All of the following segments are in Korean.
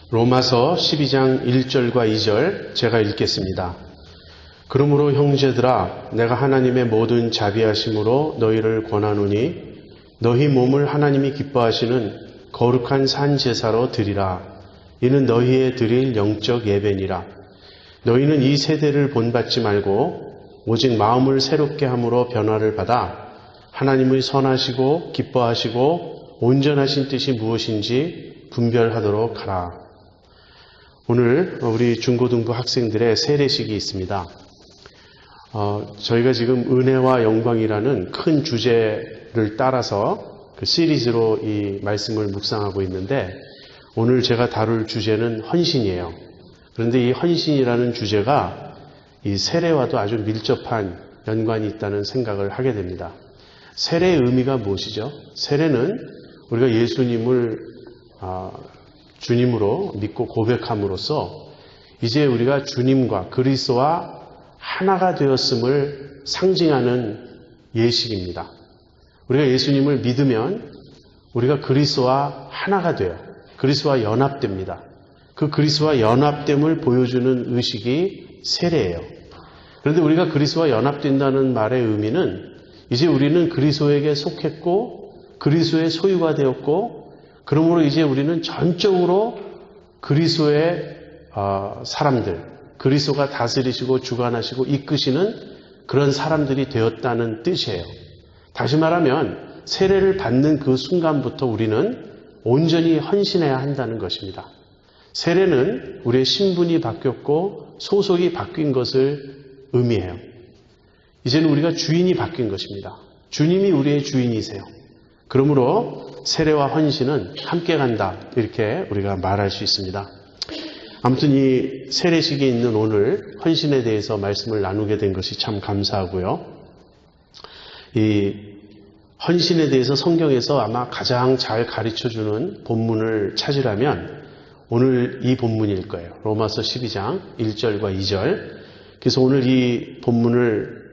로마서 12장 1절과 2절 제가 읽겠습니다. 그러므로 형제들아 내가 하나님의 모든 자비하심으로 너희를 권하노니 너희 몸을 하나님이 기뻐하시는 거룩한 산 제사로 드리라. 이는 너희의 드릴 영적 예배니라. 너희는 이 세대를 본받지 말고 오직 마음을 새롭게 함으로 변화를 받아 하나님의 선하시고 기뻐하시고 온전하신 뜻이 무엇인지 분별하도록 하라. 오늘 우리 중고등부 학생들의 세례식이 있습니다. 저희가 지금 은혜와 영광이라는 큰 주제를 따라서 그 시리즈로 이 말씀을 묵상하고 있는데 오늘 제가 다룰 주제는 헌신이에요. 그런데 이 헌신이라는 주제가 이 세례와도 아주 밀접한 연관이 있다는 생각을 하게 됩니다. 세례의 의미가 무엇이죠? 세례는 우리가 예수님을 주님으로 믿고 고백함으로써 이제 우리가 주님과 그리스도와 하나가 되었음을 상징하는 예식입니다. 우리가 예수님을 믿으면 우리가 그리스도와 하나가 돼요. 그리스도와 연합됩니다. 그 그리스도와 연합됨을 보여주는 의식이 세례예요. 그런데 우리가 그리스도와 연합된다는 말의 의미는 이제 우리는 그리스도에게 속했고 그리스도의 소유가 되었고 그러므로 이제 우리는 전적으로 그리스도의 사람들, 그리스도가 다스리시고 주관하시고 이끄시는 그런 사람들이 되었다는 뜻이에요. 다시 말하면 세례를 받는 그 순간부터 우리는 온전히 헌신해야 한다는 것입니다. 세례는 우리의 신분이 바뀌었고 소속이 바뀐 것을 의미해요. 이제는 우리가 주인이 바뀐 것입니다. 주님이 우리의 주인이세요. 그러므로 세례와 헌신은 함께 간다 이렇게 우리가 말할 수 있습니다. 아무튼 이 세례식에 있는 오늘 헌신에 대해서 말씀을 나누게 된 것이 참 감사하고요. 이 헌신에 대해서 성경에서 아마 가장 잘 가르쳐주는 본문을 찾으라면 오늘 이 본문일 거예요. 로마서 12장 1절과 2절. 그래서 오늘 이 본문을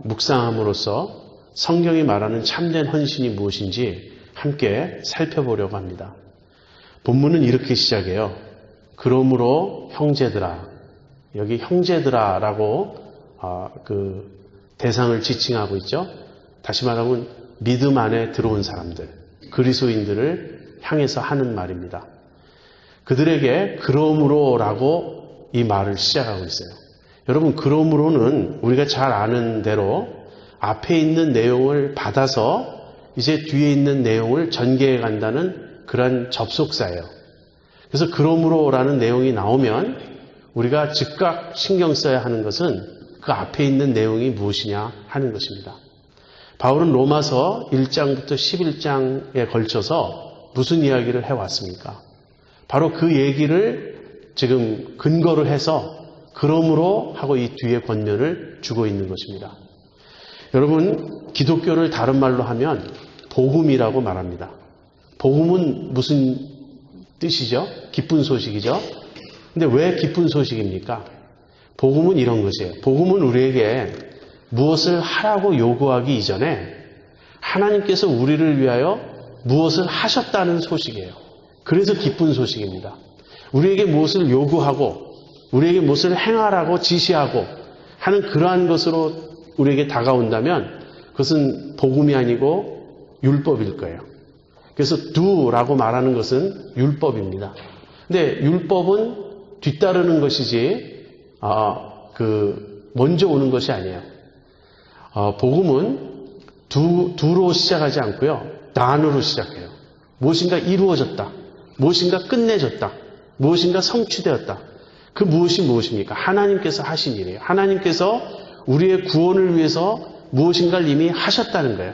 묵상함으로써 성경이 말하는 참된 헌신이 무엇인지 함께 살펴보려고 합니다. 본문은 이렇게 시작해요. 그러므로 형제들아. 여기 형제들아라고 그 대상을 지칭하고 있죠. 다시 말하면 믿음 안에 들어온 사람들, 그리스도인들을 향해서 하는 말입니다. 그들에게 그러므로라고 이 말을 시작하고 있어요. 여러분, 그러므로는 우리가 잘 아는 대로 앞에 있는 내용을 받아서 이제 뒤에 있는 내용을 전개해 간다는 그런 접속사예요. 그래서 그러므로라는 내용이 나오면 우리가 즉각 신경 써야 하는 것은 그 앞에 있는 내용이 무엇이냐 하는 것입니다. 바울은 로마서 1장부터 11장에 걸쳐서 무슨 이야기를 해왔습니까? 바로 그 얘기를 지금 근거로 해서 그러므로 하고 이 뒤에 권면을 주고 있는 것입니다. 여러분, 기독교를 다른 말로 하면 복음이라고 말합니다. 복음은 무슨 뜻이죠? 기쁜 소식이죠? 근데 왜 기쁜 소식입니까? 복음은 이런 것이에요. 복음은 우리에게 무엇을 하라고 요구하기 이전에 하나님께서 우리를 위하여 무엇을 하셨다는 소식이에요. 그래서 기쁜 소식입니다. 우리에게 무엇을 요구하고 우리에게 무엇을 행하라고 지시하고 하는 그러한 것으로 우리에게 다가온다면 그것은 복음이 아니고 율법일 거예요. 그래서 do라고 말하는 것은 율법입니다. 근데 율법은 뒤따르는 것이지 먼저 오는 것이 아니에요. 복음은 do로 시작하지 않고요. done으로 시작해요. 무엇인가 이루어졌다. 무엇인가 끝내졌다. 무엇인가 성취되었다. 그 무엇이 무엇입니까? 하나님께서 하신 일이에요. 하나님께서 우리의 구원을 위해서 무엇인가를 이미 하셨다는 거예요.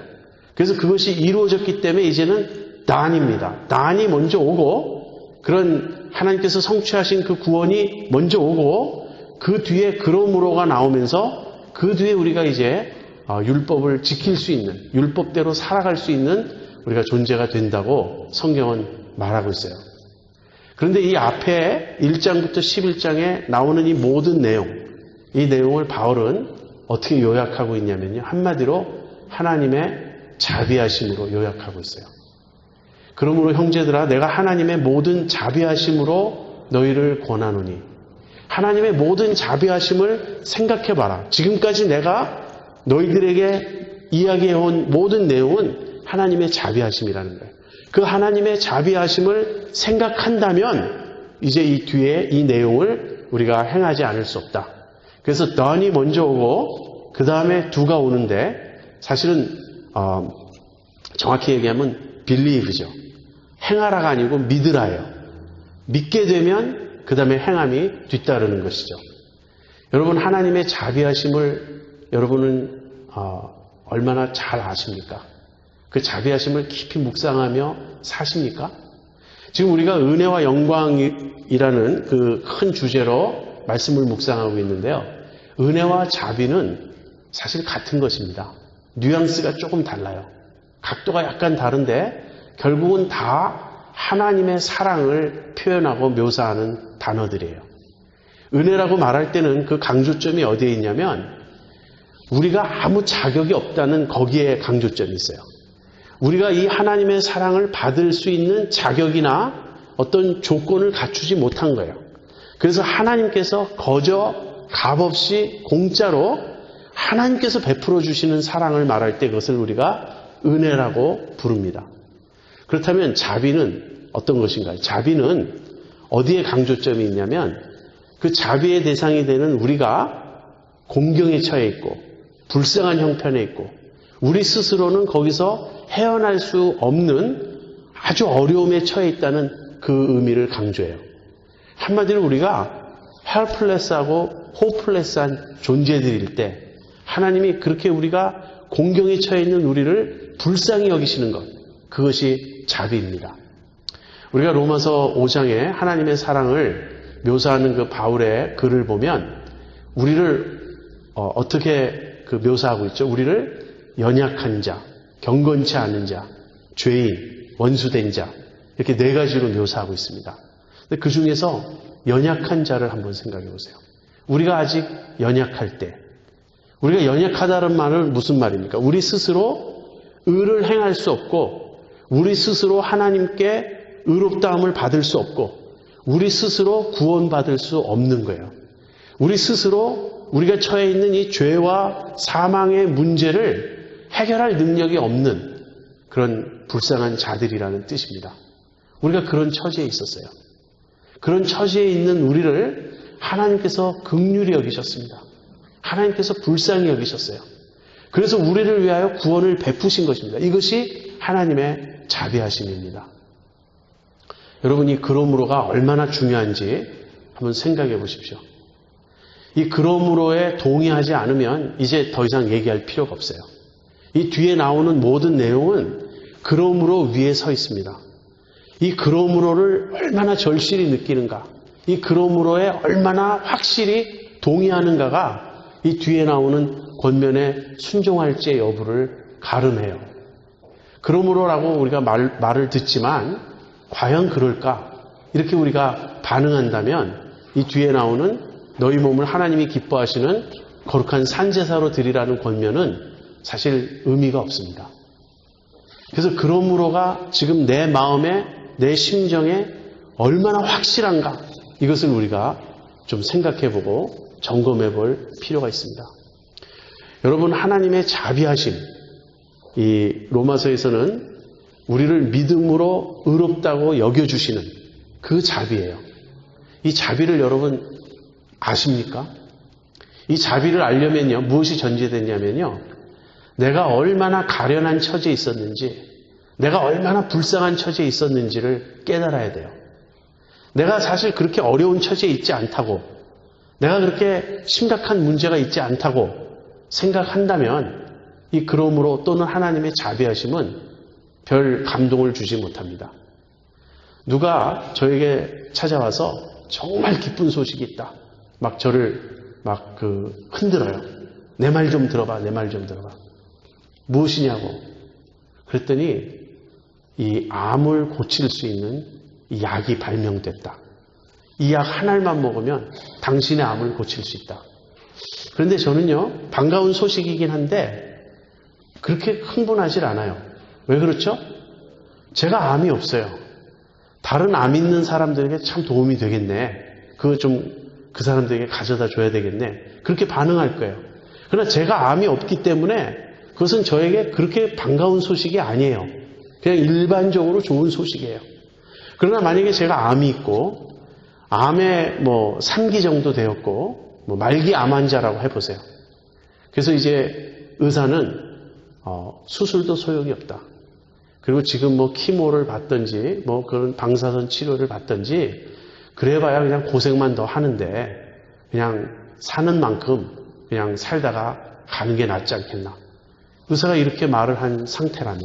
그래서 그것이 이루어졌기 때문에 이제는 단입니다. 단이 먼저 오고 그런 하나님께서 성취하신 그 구원이 먼저 오고 그 뒤에 그러므로가 나오면서 그 뒤에 우리가 이제 율법을 지킬 수 있는 율법대로 살아갈 수 있는 우리가 존재가 된다고 성경은 말하고 있어요. 그런데 이 앞에 1장부터 11장에 나오는 이 모든 내용, 이 내용을 바울은 어떻게 요약하고 있냐면요. 한마디로 하나님의 자비하심으로 요약하고 있어요. 그러므로 형제들아 내가 하나님의 모든 자비하심으로 너희를 권하노니. 하나님의 모든 자비하심을 생각해봐라. 지금까지 내가 너희들에게 이야기해온 모든 내용은 하나님의 자비하심이라는 거예요. 그 하나님의 자비하심을 생각한다면 이제 이 뒤에 이 내용을 우리가 행하지 않을 수 없다. 그래서 done이 먼저 오고 그 다음에 do가 오는데 사실은 정확히 얘기하면 believe죠. 행하라가 아니고 믿으라예요. 믿게 되면 그 다음에 행함이 뒤따르는 것이죠. 여러분 하나님의 자비하심을 여러분은 얼마나 잘 아십니까? 그 자비하심을 깊이 묵상하며 사십니까? 지금 우리가 은혜와 영광이라는 그 큰 주제로 말씀을 묵상하고 있는데요. 은혜와 자비는 사실 같은 것입니다. 뉘앙스가 조금 달라요. 각도가 약간 다른데 결국은 다 하나님의 사랑을 표현하고 묘사하는 단어들이에요. 은혜라고 말할 때는 그 강조점이 어디에 있냐면 우리가 아무 자격이 없다는 거기에 강조점이 있어요. 우리가 이 하나님의 사랑을 받을 수 있는 자격이나 어떤 조건을 갖추지 못한 거예요. 그래서 하나님께서 거저 값없이 공짜로 하나님께서 베풀어 주시는 사랑을 말할 때 그것을 우리가 은혜라고 부릅니다. 그렇다면 자비는 어떤 것인가요? 자비는 어디에 강조점이 있냐면 그 자비의 대상이 되는 우리가 공경에 처해 있고 불쌍한 형편에 있고 우리 스스로는 거기서 헤어날 수 없는 아주 어려움에 처해 있다는 그 의미를 강조해요. 한마디로 우리가 helpless하고 hopeless한 존재들일 때 하나님이 그렇게 우리가 공경에 처해 있는 우리를 불쌍히 여기시는 것, 그것이 자비입니다. 우리가 로마서 5장에 하나님의 사랑을 묘사하는 그 바울의 글을 보면 우리를 어떻게 묘사하고 있죠? 우리를 연약한 자, 경건치 않은 자, 죄인, 원수된 자 이렇게 네 가지로 묘사하고 있습니다. 근데 그 중에서 연약한 자를 한번 생각해 보세요. 우리가 아직 연약할 때 우리가 연약하다는 말은 무슨 말입니까? 우리 스스로 의를 행할 수 없고 우리 스스로 하나님께 의롭다함을 받을 수 없고 우리 스스로 구원받을 수 없는 거예요. 우리 스스로 우리가 처해 있는 이 죄와 사망의 문제를 해결할 능력이 없는 그런 불쌍한 자들이라는 뜻입니다. 우리가 그런 처지에 있었어요. 그런 처지에 있는 우리를 하나님께서 긍휼히 여기셨습니다. 하나님께서 불쌍히 여기셨어요. 그래서 우리를 위하여 구원을 베푸신 것입니다. 이것이 하나님의 자비하심입니다. 여러분이 그러므로가 얼마나 중요한지 한번 생각해 보십시오. 이 그러므로에 동의하지 않으면 이제 더 이상 얘기할 필요가 없어요. 이 뒤에 나오는 모든 내용은 그러므로 위에 서 있습니다. 이 그러므로를 얼마나 절실히 느끼는가, 이 그러므로에 얼마나 확실히 동의하는가가 이 뒤에 나오는 권면에 순종할지 여부를 가름해요. 그러므로라고 우리가 말을 듣지만 과연 그럴까? 이렇게 우리가 반응한다면 이 뒤에 나오는 너희 몸을 하나님이 기뻐하시는 거룩한 산제사로 드리라는 권면은 사실 의미가 없습니다. 그래서 그러므로가 지금 내 마음에 내 심정에 얼마나 확실한가 이것을 우리가 좀 생각해보고 점검해볼 필요가 있습니다. 여러분 하나님의 자비하심 이 로마서에서는 우리를 믿음으로 의롭다고 여겨주시는 그 자비예요. 이 자비를 여러분 아십니까? 이 자비를 알려면요 무엇이 전제되냐면요 내가 얼마나 가련한 처지에 있었는지 내가 얼마나 불쌍한 처지에 있었는지를 깨달아야 돼요. 내가 사실 그렇게 어려운 처지에 있지 않다고 내가 그렇게 심각한 문제가 있지 않다고 생각한다면 이 그러므로 또는 하나님의 자비하심은 별 감동을 주지 못합니다. 누가 저에게 찾아와서 정말 기쁜 소식이 있다. 막 저를 흔들어요. 내 말 좀 들어봐. 내 말 좀 들어봐. 무엇이냐고. 그랬더니 이 암을 고칠 수 있는 이 약이 발명됐다. 이 약 하나만 먹으면 당신의 암을 고칠 수 있다. 그런데 저는요 반가운 소식이긴 한데 그렇게 흥분하질 않아요. 왜 그렇죠? 제가 암이 없어요. 다른 암 있는 사람들에게 참 도움이 되겠네. 그거 좀 그 사람들에게 가져다 줘야 되겠네. 그렇게 반응할 거예요. 그러나 제가 암이 없기 때문에 그것은 저에게 그렇게 반가운 소식이 아니에요. 그냥 일반적으로 좋은 소식이에요. 그러나 만약에 제가 암이 있고 암에 3기 정도 되었고 말기 암 환자라고 해보세요. 그래서 이제 의사는 수술도 소용이 없다. 그리고 지금 키모를 받든지 그런 방사선 치료를 받든지 그래봐야 그냥 고생만 더 하는데 그냥 사는 만큼 그냥 살다가 가는 게 낫지 않겠나. 의사가 이렇게 말을 한 상태라면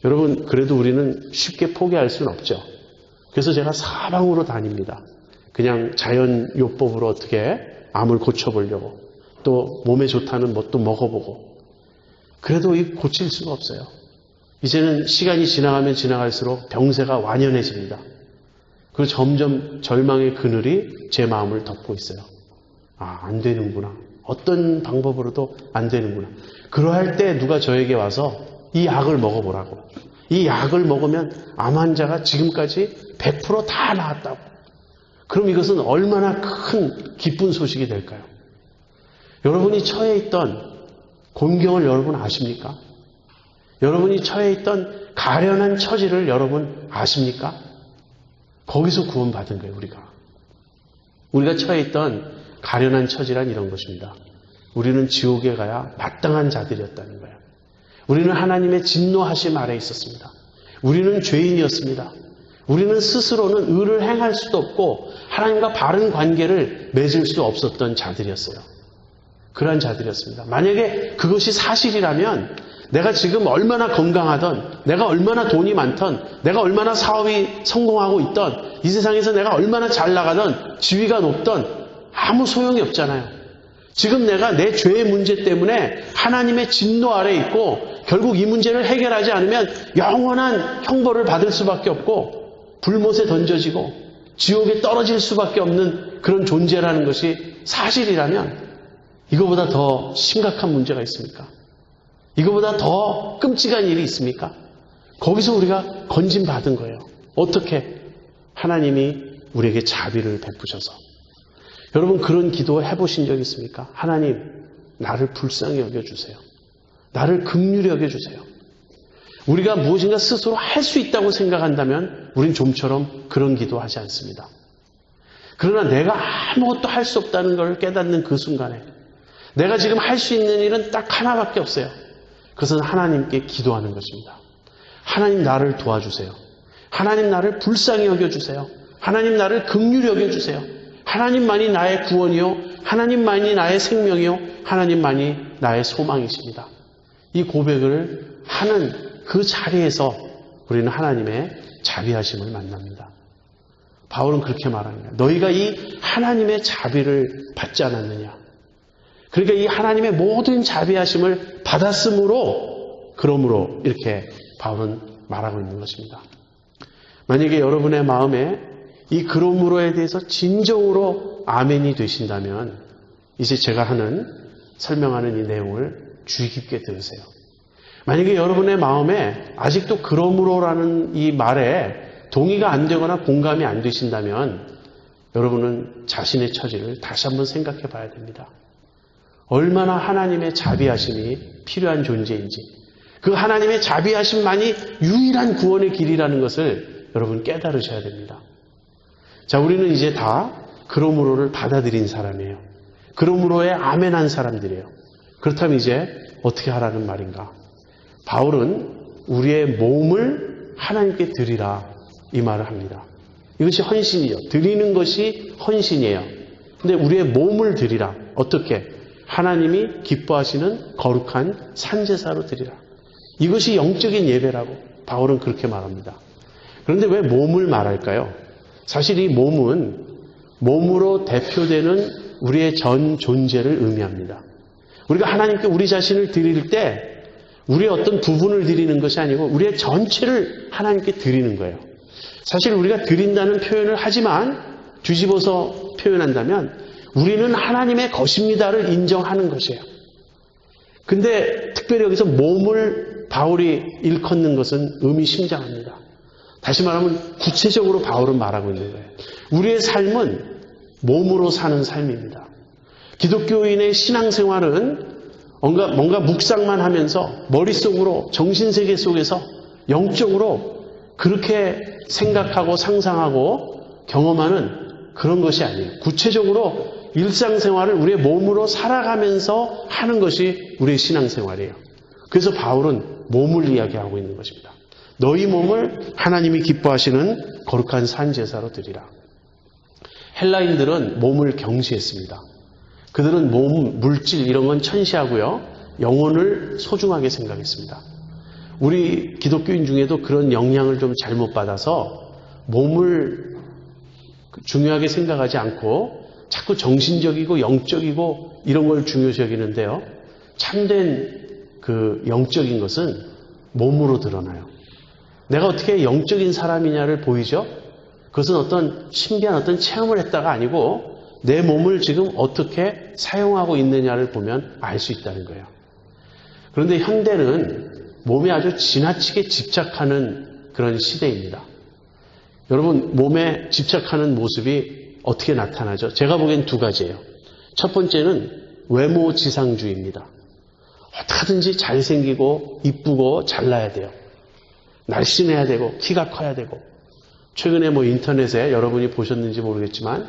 여러분 그래도 우리는 쉽게 포기할 수는 없죠. 그래서 제가 사방으로 다닙니다. 그냥 자연요법으로 어떻게 암을 고쳐보려고 또 몸에 좋다는 뭣도 먹어보고 그래도 고칠 수가 없어요. 이제는 시간이 지나가면 지나갈수록 병세가 완연해집니다. 그리고 점점 절망의 그늘이 제 마음을 덮고 있어요. 안 되는구나. 어떤 방법으로도 안 되는구나. 그러할 때 누가 저에게 와서 이 약을 먹어보라고. 이 약을 먹으면 암 환자가 지금까지 100% 다 나았다고. 그럼 이것은 얼마나 큰 기쁜 소식이 될까요? 여러분이 처해 있던 곤경을 여러분 아십니까? 여러분이 처해 있던 가련한 처지를 여러분 아십니까? 거기서 구원받은 거예요, 우리가 처해 있던 가련한 처지란 이런 것입니다. 우리는 지옥에 가야 마땅한 자들이었다는 거예요. 우리는 하나님의 진노하심 아래에 있었습니다. 우리는 죄인이었습니다. 우리는 스스로는 의를 행할 수도 없고 하나님과 바른 관계를 맺을 수 없었던 자들이었어요. 그러한 자들이었습니다. 만약에 그것이 사실이라면 내가 지금 얼마나 건강하던, 내가 얼마나 돈이 많던, 내가 얼마나 사업이 성공하고 있던, 이 세상에서 내가 얼마나 잘 나가던, 지위가 높던 아무 소용이 없잖아요. 지금 내가 내 죄의 문제 때문에 하나님의 진노 아래에 있고 결국 이 문제를 해결하지 않으면 영원한 형벌을 받을 수밖에 없고 불못에 던져지고 지옥에 떨어질 수밖에 없는 그런 존재라는 것이 사실이라면 이거보다 더 심각한 문제가 있습니까? 이거보다 더 끔찍한 일이 있습니까? 거기서 우리가 건진받은 거예요. 어떻게? 하나님이 우리에게 자비를 베푸셔서. 여러분 그런 기도 해보신 적 있습니까? 하나님 나를 불쌍히 여겨주세요. 나를 긍휼히 여겨주세요. 우리가 무엇인가 스스로 할 수 있다고 생각한다면 우린 좀처럼 그런 기도하지 않습니다. 그러나 내가 아무것도 할 수 없다는 걸 깨닫는 그 순간에 내가 지금 할 수 있는 일은 딱 하나밖에 없어요. 그것은 하나님께 기도하는 것입니다. 하나님 나를 도와주세요. 하나님 나를 불쌍히 여겨주세요. 하나님 나를 긍휼히 여겨주세요. 하나님만이 나의 구원이요. 하나님만이 나의 생명이요. 하나님만이 나의 소망이십니다. 이 고백을 하는 그 자리에서 우리는 하나님의 자비하심을 만납니다. 바울은 그렇게 말합니다. 너희가 이 하나님의 자비를 받지 않았느냐. 그러니까 이 하나님의 모든 자비하심을 받았으므로 그러므로 이렇게 바울은 말하고 있는 것입니다. 만약에 여러분의 마음에 이 그러므로에 대해서 진정으로 아멘이 되신다면 이제 제가 설명하는 이 내용을 주의 깊게 들으세요. 만약에 여러분의 마음에 아직도 그러므로라는 이 말에 동의가 안 되거나 공감이 안 되신다면 여러분은 자신의 처지를 다시 한번 생각해 봐야 됩니다. 얼마나 하나님의 자비하심이 필요한 존재인지 그 하나님의 자비하심만이 유일한 구원의 길이라는 것을 여러분 깨달으셔야 됩니다. 자, 우리는 이제 다 그러므로를 받아들인 사람이에요. 그러므로에 아멘한 사람들이에요. 그렇다면 이제 어떻게 하라는 말인가? 바울은 우리의 몸을 하나님께 드리라 이 말을 합니다. 이것이 헌신이에요. 드리는 것이 헌신이에요. 근데 우리의 몸을 드리라. 어떻게? 하나님이 기뻐하시는 거룩한 산제사로 드리라. 이것이 영적인 예배라고 바울은 그렇게 말합니다. 그런데 왜 몸을 말할까요? 사실 이 몸은 몸으로 대표되는 우리의 전 존재를 의미합니다. 우리가 하나님께 우리 자신을 드릴 때 우리의 어떤 부분을 드리는 것이 아니고 우리의 전체를 하나님께 드리는 거예요. 사실 우리가 드린다는 표현을 하지만 뒤집어서 표현한다면 우리는 하나님의 것입니다를 인정하는 것이에요. 근데 특별히 여기서 몸을 바울이 일컫는 것은 의미심장합니다. 다시 말하면 구체적으로 바울은 말하고 있는 거예요. 우리의 삶은 몸으로 사는 삶입니다. 기독교인의 신앙생활은 뭔가 묵상만 하면서 머릿속으로 정신세계 속에서 영적으로 그렇게 생각하고 상상하고 경험하는 그런 것이 아니에요. 구체적으로 일상생활을 우리의 몸으로 살아가면서 하는 것이 우리의 신앙생활이에요. 그래서 바울은 몸을 이야기하고 있는 것입니다. 너희 몸을 하나님이 기뻐하시는 거룩한 산제사로 드리라. 헬라인들은 몸을 경시했습니다. 그들은 몸, 물질 이런 건 천시하고요. 영혼을 소중하게 생각했습니다. 우리 기독교인 중에도 그런 영향을 좀 잘못 받아서 몸을 중요하게 생각하지 않고 자꾸 정신적이고 영적이고 이런 걸 중요시 여기는데요. 참된 그 영적인 것은 몸으로 드러나요. 내가 어떻게 영적인 사람이냐를 보이죠? 그것은 어떤 신비한 어떤 체험을 했다가 아니고 내 몸을 지금 어떻게 사용하고 있느냐를 보면 알 수 있다는 거예요. 그런데 현대는 몸에 아주 지나치게 집착하는 그런 시대입니다. 여러분, 몸에 집착하는 모습이 어떻게 나타나죠? 제가 보기엔 두 가지예요. 첫 번째는 외모 지상주의입니다. 어떻게든지 잘생기고 이쁘고 잘나야 돼요. 날씬해야 되고 키가 커야 되고. 최근에 인터넷에 여러분이 보셨는지 모르겠지만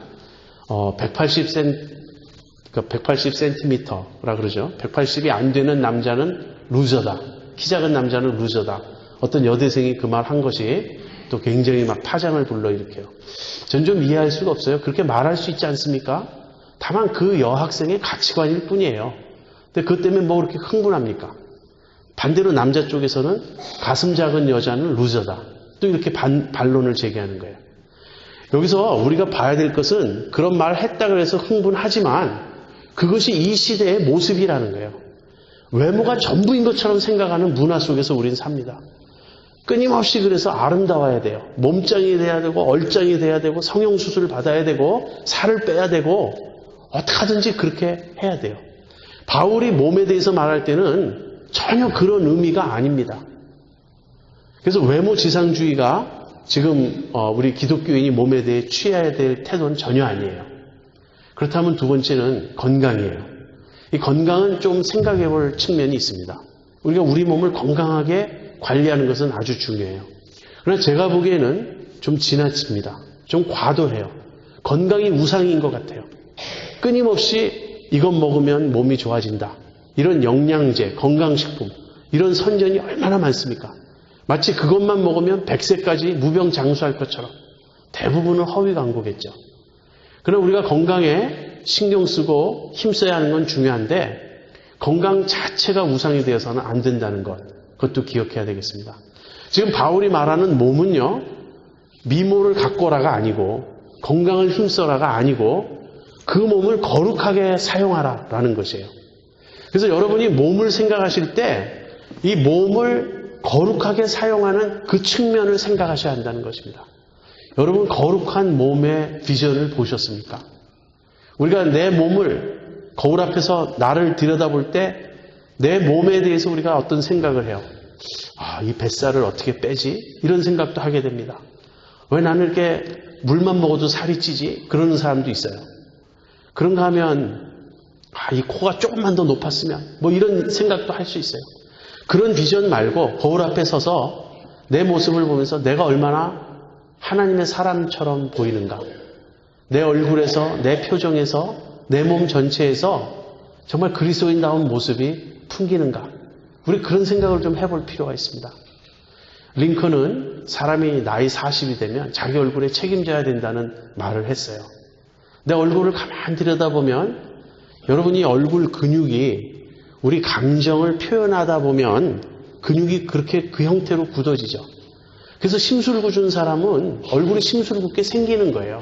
180cm라 그러죠. 180이 안 되는 남자는 루저다. 키 작은 남자는 루저다. 어떤 여대생이 그 말 한 것이 또 굉장히 막 파장을 불러일으켜요. 전 좀 이해할 수가 없어요. 그렇게 말할 수 있지 않습니까? 다만 그 여학생의 가치관일 뿐이에요. 근데 그것 때문에 뭐 그렇게 흥분합니까? 반대로 남자 쪽에서는 가슴 작은 여자는 루저다. 또 이렇게 반론을 제기하는 거예요. 여기서 우리가 봐야 될 것은 그런 말을 했다 그래서 흥분하지만 그것이 이 시대의 모습이라는 거예요. 외모가 전부인 것처럼 생각하는 문화 속에서 우린 삽니다. 끊임없이 그래서 아름다워야 돼요. 몸짱이 돼야 되고 얼짱이 돼야 되고 성형수술을 받아야 되고 살을 빼야 되고 어떻게 하든지 그렇게 해야 돼요. 바울이 몸에 대해서 말할 때는 전혀 그런 의미가 아닙니다. 그래서 외모 지상주의가 지금 우리 기독교인이 몸에 대해 취해야 될 태도는 전혀 아니에요. 그렇다면 두 번째는 건강이에요. 이 건강은 좀 생각해 볼 측면이 있습니다. 우리가 우리 몸을 건강하게 관리하는 것은 아주 중요해요. 그러나 제가 보기에는 좀 지나칩니다. 좀 과도해요. 건강이 우상인 것 같아요. 끊임없이 이것 먹으면 몸이 좋아진다. 이런 영양제, 건강식품, 이런 선전이 얼마나 많습니까? 마치 그것만 먹으면 100세까지 무병장수할 것처럼 대부분은 허위 광고겠죠. 그러나 우리가 건강에 신경 쓰고 힘써야 하는 건 중요한데 건강 자체가 우상이 되어서는 안 된다는 것, 그것도 기억해야 되겠습니다. 지금 바울이 말하는 몸은요, 미모를 가꿔라가 아니고 건강을 힘써라가 아니고 그 몸을 거룩하게 사용하라라는 것이에요. 그래서 여러분이 몸을 생각하실 때 이 몸을 거룩하게 사용하는 그 측면을 생각하셔야 한다는 것입니다. 여러분 거룩한 몸의 비전을 보셨습니까? 우리가 내 몸을 거울 앞에서 나를 들여다볼 때 내 몸에 대해서 우리가 어떤 생각을 해요? 이 뱃살을 어떻게 빼지? 이런 생각도 하게 됩니다. 왜 나는 이렇게 물만 먹어도 살이 찌지? 그러는 사람도 있어요. 그런가 하면 이 코가 조금만 더 높았으면 뭐 이런 생각도 할 수 있어요. 그런 비전 말고 거울 앞에 서서 내 모습을 보면서 내가 얼마나 하나님의 사람처럼 보이는가. 내 얼굴에서, 내 표정에서, 내 몸 전체에서 정말 그리스도인다운 모습이 풍기는가. 우리 그런 생각을 좀 해볼 필요가 있습니다. 링컨은 사람이 나이 40이 되면 자기 얼굴에 책임져야 된다는 말을 했어요. 내 얼굴을 가만히 들여다보면 여러분이 얼굴 근육이 우리 감정을 표현하다 보면 근육이 그렇게 그 형태로 굳어지죠. 그래서 심술궂은 사람은 얼굴이 심술궂게 생기는 거예요.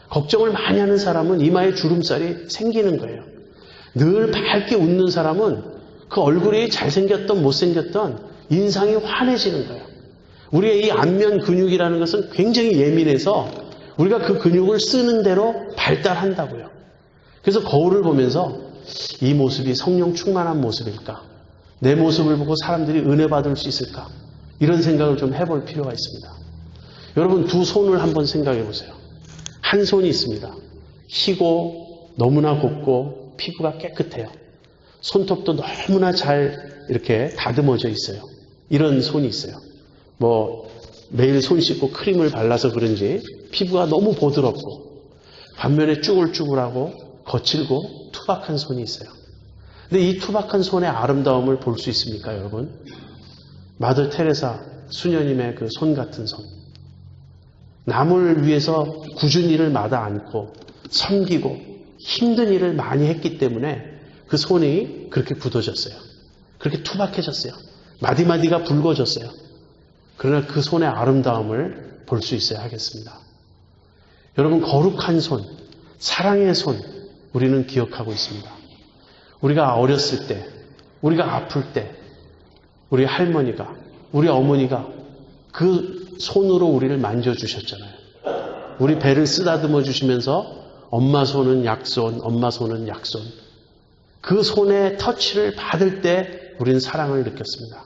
걱정을 많이 하는 사람은 이마에 주름살이 생기는 거예요. 늘 밝게 웃는 사람은 그 얼굴이 잘생겼던 못생겼던 인상이 환해지는 거예요. 우리의 이 안면 근육이라는 것은 굉장히 예민해서 우리가 그 근육을 쓰는 대로 발달한다고요. 그래서 거울을 보면서 이 모습이 성령 충만한 모습일까? 내 모습을 보고 사람들이 은혜 받을 수 있을까? 이런 생각을 좀 해볼 필요가 있습니다. 여러분, 두 손을 한번 생각해 보세요. 한 손이 있습니다. 희고 너무나 곱고 피부가 깨끗해요. 손톱도 너무나 잘 이렇게 다듬어져 있어요. 이런 손이 있어요. 매일 손 씻고 크림을 발라서 그런지 피부가 너무 보드럽고 반면에 쭈글쭈글하고 거칠고 투박한 손이 있어요. 근데 이 투박한 손의 아름다움을 볼 수 있습니까, 여러분? 마더 테레사 수녀님의 그 손 같은 손. 남을 위해서 굳은 일을 마다 않고 섬기고 힘든 일을 많이 했기 때문에 그 손이 그렇게 굳어졌어요. 그렇게 투박해졌어요. 마디마디가 붉어졌어요. 그러나 그 손의 아름다움을 볼 수 있어야 하겠습니다. 여러분, 거룩한 손, 사랑의 손, 우리는 기억하고 있습니다. 우리가 어렸을 때, 우리가 아플 때, 우리 할머니가, 우리 어머니가 그 손으로 우리를 만져주셨잖아요. 우리 배를 쓰다듬어 주시면서 엄마 손은 약손, 엄마 손은 약손. 그 손의 터치를 받을 때 우리는 사랑을 느꼈습니다.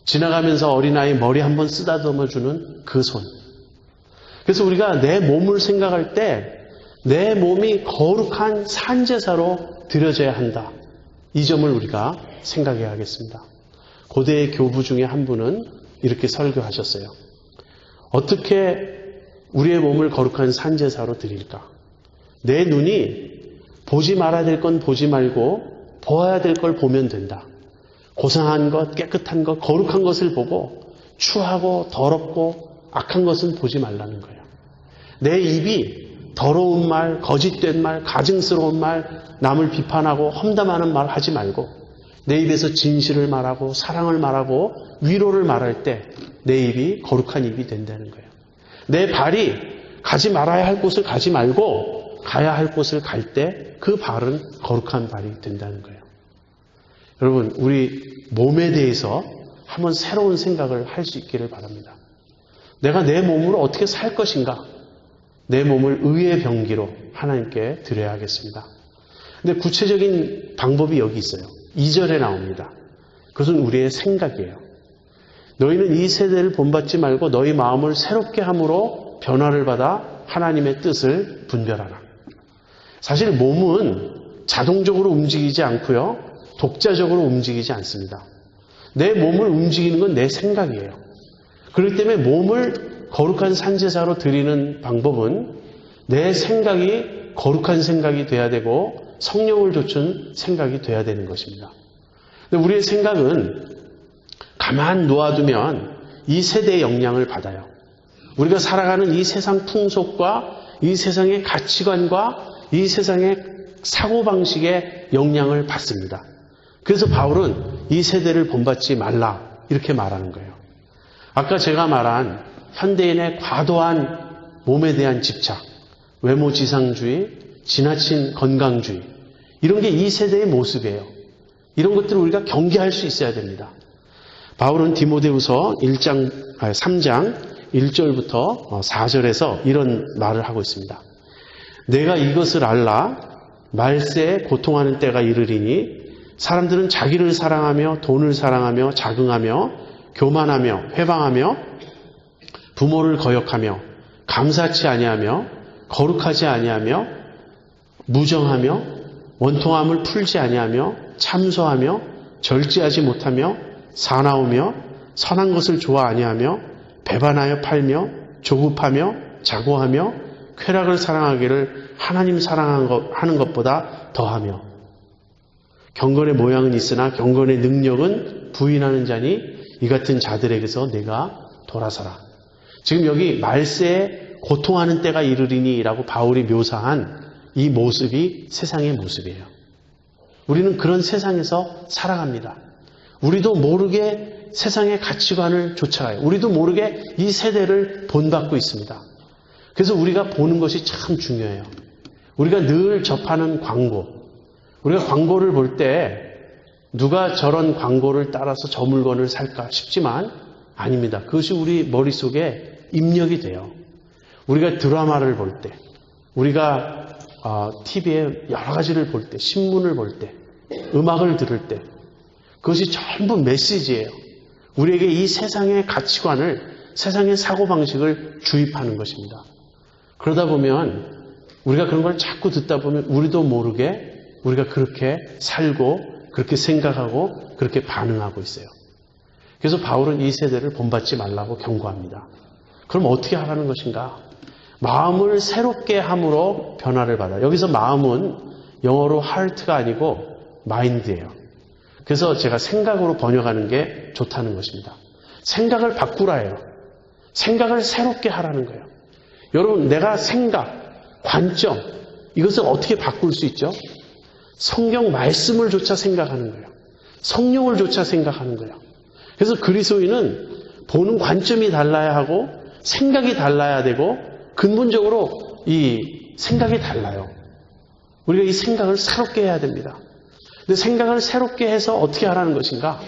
지나가면서 어린아이 머리 한번 쓰다듬어 주는 그 손. 그래서 우리가 내 몸을 생각할 때 내 몸이 거룩한 산제사로 드려져야 한다. 이 점을 우리가 생각해야 하겠습니다. 고대의 교부 중에 한 분은 이렇게 설교하셨어요. 어떻게 우리의 몸을 거룩한 산제사로 드릴까? 내 눈이 보지 말아야 될 건 보지 말고 보아야 될 걸 보면 된다. 고상한 것, 깨끗한 것, 거룩한 것을 보고 추하고 더럽고 악한 것은 보지 말라는 거예요. 내 입이 더러운 말, 거짓된 말, 가증스러운 말, 남을 비판하고 험담하는 말 하지 말고 내 입에서 진실을 말하고 사랑을 말하고 위로를 말할 때 내 입이 거룩한 입이 된다는 거예요. 내 발이 가지 말아야 할 곳을 가지 말고 가야 할 곳을 갈 때 그 발은 거룩한 발이 된다는 거예요. 여러분, 우리 몸에 대해서 한번 새로운 생각을 할 수 있기를 바랍니다. 내가 내 몸으로 어떻게 살 것인가? 내 몸을 의의 병기로 하나님께 드려야 하겠습니다. 근데 구체적인 방법이 여기 있어요. 2절에 나옵니다. 그것은 우리의 생각이에요. 너희는 이 세대를 본받지 말고 너희 마음을 새롭게 함으로 변화를 받아 하나님의 뜻을 분별하라. 사실 몸은 자동적으로 움직이지 않고요. 독자적으로 움직이지 않습니다. 내 몸을 움직이는 건 내 생각이에요. 그렇기 때문에 몸을 거룩한 산제사로 드리는 방법은 내 생각이 거룩한 생각이 돼야 되고 성령을 좇은 생각이 돼야 되는 것입니다. 근데 우리의 생각은 가만 놓아두면 이 세대의 영향을 받아요. 우리가 살아가는 이 세상 풍속과 이 세상의 가치관과 이 세상의 사고방식의 영향을 받습니다. 그래서 바울은 이 세대를 본받지 말라 이렇게 말하는 거예요. 아까 제가 말한 현대인의 과도한 몸에 대한 집착, 외모지상주의, 지나친 건강주의 이런 게 이 세대의 모습이에요. 이런 것들을 우리가 경계할 수 있어야 됩니다. 바울은 디모데후서 3장 1절부터 4절에서 이런 말을 하고 있습니다. 내가 이것을 알라 말세에 고통하는 때가 이르리니 사람들은 자기를 사랑하며 돈을 사랑하며 자긍하며 교만하며 회방하며 부모를 거역하며 감사치 아니하며 거룩하지 아니하며 무정하며 원통함을 풀지 아니하며 참소하며 절제하지 못하며 사나우며 선한 것을 좋아 아니하며 배반하여 팔며 조급하며 자고하며 쾌락을 사랑하기를 하나님 사랑하는 것보다 더하며 경건의 모양은 있으나 경건의 능력은 부인하는 자니 이 같은 자들에게서 내가 돌아서라. 지금 여기 말세에 고통하는 때가 이르리니 라고 바울이 묘사한 이 모습이 세상의 모습이에요. 우리는 그런 세상에서 살아갑니다. 우리도 모르게 세상의 가치관을 쫓아가요. 우리도 모르게 이 세대를 본받고 있습니다. 그래서 우리가 보는 것이 참 중요해요. 우리가 늘 접하는 광고. 우리가 광고를 볼 때 누가 저런 광고를 따라서 저 물건을 살까 싶지만 아닙니다. 그것이 우리 머릿속에 입력이 돼요. 우리가 드라마를 볼 때, 우리가 TV에 여러 가지를 볼 때, 신문을 볼 때, 음악을 들을 때 그것이 전부 메시지예요. 우리에게 이 세상의 가치관을, 세상의 사고방식을 주입하는 것입니다. 그러다 보면 우리가 그런 걸 자꾸 듣다 보면 우리도 모르게 우리가 그렇게 살고 그렇게 생각하고 그렇게 반응하고 있어요. 그래서 바울은 이 세대를 본받지 말라고 경고합니다. 그럼 어떻게 하라는 것인가? 마음을 새롭게 함으로 변화를 받아요. 여기서 마음은 영어로 heart가 아니고 mind예요. 그래서 제가 생각으로 번역하는 게 좋다는 것입니다. 생각을 바꾸라예요. 생각을 새롭게 하라는 거예요. 여러분, 내가 생각, 관점, 이것을 어떻게 바꿀 수 있죠? 성경 말씀을 조차 생각하는 거예요. 성령을 조차 생각하는 거예요. 그래서 그리스도인은 보는 관점이 달라야 하고 생각이 달라야 되고 근본적으로 이 생각이 달라요. 우리가 이 생각을 새롭게 해야 됩니다. 근데 생각을 새롭게 해서 어떻게 하라는 것인가?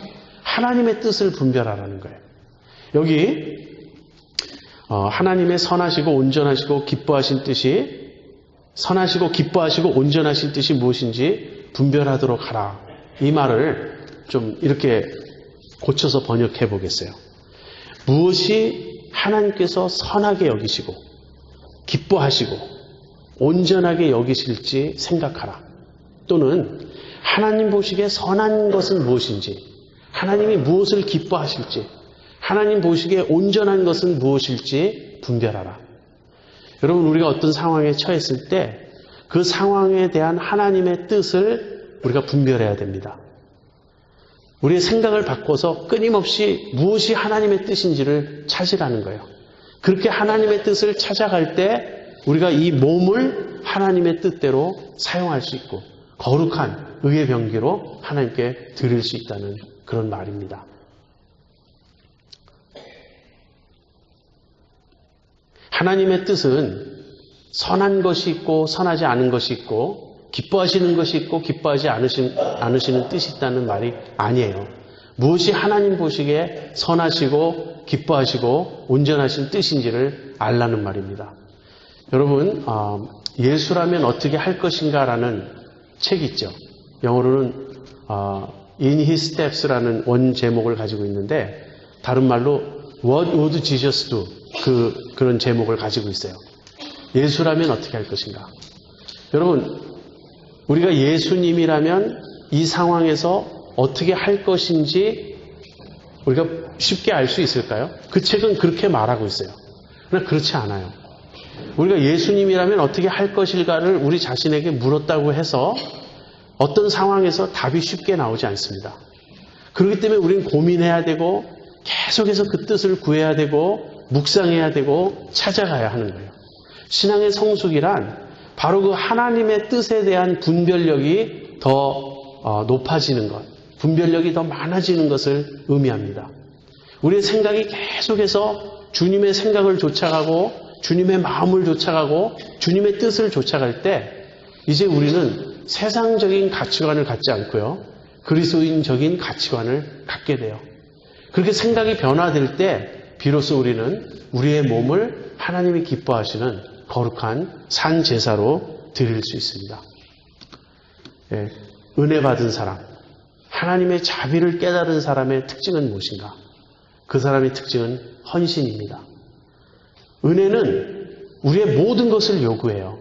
하나님의 뜻을 분별하라는 거예요. 여기 하나님의 선하시고 온전하시고 기뻐하신 뜻이 선하시고 기뻐하시고 온전하신 뜻이 무엇인지 분별하도록 하라. 이 말을 좀 이렇게 고쳐서 번역해 보겠어요. 무엇이 하나님께서 선하게 여기시고 기뻐하시고 온전하게 여기실지 생각하라. 또는 하나님 보시기에 선한 것은 무엇인지, 하나님이 무엇을 기뻐하실지, 하나님 보시기에 온전한 것은 무엇일지 분별하라. 여러분, 우리가 어떤 상황에 처했을 때 그 상황에 대한 하나님의 뜻을 우리가 분별해야 됩니다. 우리의 생각을 바꿔서 끊임없이 무엇이 하나님의 뜻인지를 찾으라는 거예요. 그렇게 하나님의 뜻을 찾아갈 때 우리가 이 몸을 하나님의 뜻대로 사용할 수 있고 거룩한 의의 병기로 하나님께 드릴 수 있다는 그런 말입니다. 하나님의 뜻은 선한 것이 있고 선하지 않은 것이 있고 기뻐하시는 것이 있고 기뻐하지 않으시는 뜻이 있다는 말이 아니에요. 무엇이 하나님 보시기에 선하시고 기뻐하시고 온전하신 뜻인지를 알라는 말입니다. 여러분, 예수라면 어떻게 할 것인가라는 책이 있죠. 영어로는 In His Steps라는 원 제목을 가지고 있는데 다른 말로 What would Jesus do? 그런 제목을 가지고 있어요. 예수라면 어떻게 할 것인가? 여러분, 우리가 예수님이라면 이 상황에서 어떻게 할 것인지 우리가 쉽게 알 수 있을까요? 그 책은 그렇게 말하고 있어요. 그러나 그렇지 않아요. 우리가 예수님이라면 어떻게 할 것일까를 우리 자신에게 물었다고 해서 어떤 상황에서 답이 쉽게 나오지 않습니다. 그렇기 때문에 우리는 고민해야 되고 계속해서 그 뜻을 구해야 되고 묵상해야 되고 찾아가야 하는 거예요. 신앙의 성숙이란 바로 그 하나님의 뜻에 대한 분별력이 더 높아지는 것, 분별력이 더 많아지는 것을 의미합니다. 우리의 생각이 계속해서 주님의 생각을 쫓아가고 주님의 마음을 쫓아가고 주님의 뜻을 쫓아갈 때 이제 우리는 세상적인 가치관을 갖지 않고요. 그리스도인적인 가치관을 갖게 돼요. 그렇게 생각이 변화될 때 비로소 우리는 우리의 몸을 하나님이 기뻐하시는 거룩한 산 제사로 드릴 수 있습니다. 예, 은혜 받은 사람, 하나님의 자비를 깨달은 사람의 특징은 무엇인가? 그 사람의 특징은 헌신입니다. 은혜는 우리의 모든 것을 요구해요.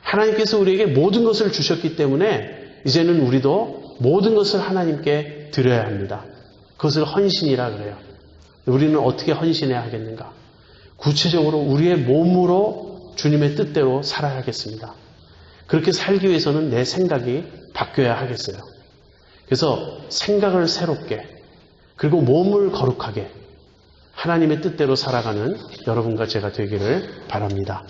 하나님께서 우리에게 모든 것을 주셨기 때문에 이제는 우리도 모든 것을 하나님께 드려야 합니다. 그것을 헌신이라 그래요. 우리는 어떻게 헌신해야 하겠는가? 구체적으로 우리의 몸으로 주님의 뜻대로 살아야겠습니다. 그렇게 살기 위해서는 내 생각이 바뀌어야 하겠어요. 그래서 생각을 새롭게 그리고 몸을 거룩하게 하나님의 뜻대로 살아가는 여러분과 제가 되기를 바랍니다.